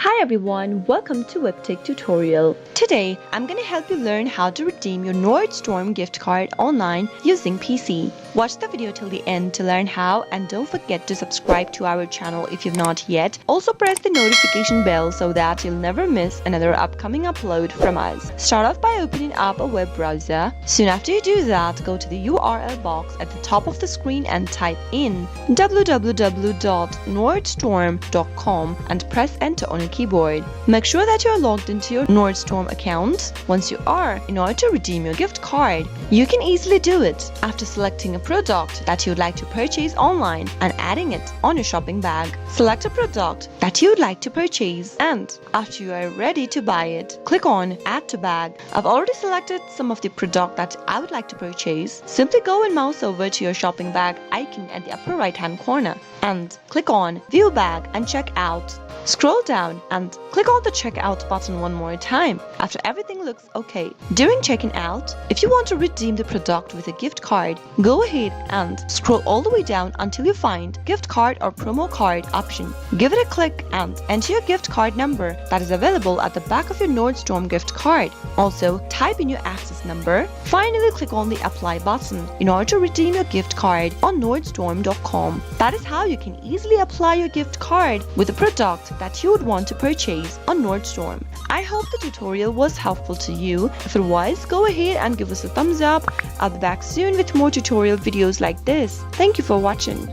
Hi everyone, welcome to Webtech Tutorial. Today, I'm gonna help you learn how to redeem your Nordstorm gift card online using PC. Watch the video till the end to learn how, and don't forget to subscribe to our channel if you've not yet. Also press the notification bell so that you'll never miss another upcoming upload from us. Start off by opening up a web browser. Soon after you do that, go to the URL box at the top of the screen and type in www.nordstorm.com and press enter on your keyboard. Make sure that you're logged into your Nordstrom account. Once you are, in order to redeem your gift card, you can easily do it after selecting a product that you'd like to purchase online and adding it on your shopping bag. Select a product that you'd like to purchase, and after you are ready to buy it, click on Add to Bag. I've already selected some of the product that I would like to purchase. Simply go and mouse over to your shopping bag icon at the upper right hand corner and click on View Bag and Check Out. Scroll down and click on the checkout button one more time after everything looks okay. During checking out, if you want to redeem the product with a gift card, go ahead and scroll all the way down until you find gift card or promo card option. Give it a click and enter your gift card number that is available at the back of your Nordstrom gift card. Also, type in your access number. Finally, click on the apply button in order to redeem your gift card on Nordstorm.com. That is how you can easily apply your gift card with a product that you would want to purchase on Nordstrom. I hope the tutorial was helpful to you. If it was, go ahead and give us a thumbs up. I'll be back soon with more tutorial videos like this. Thank you for watching.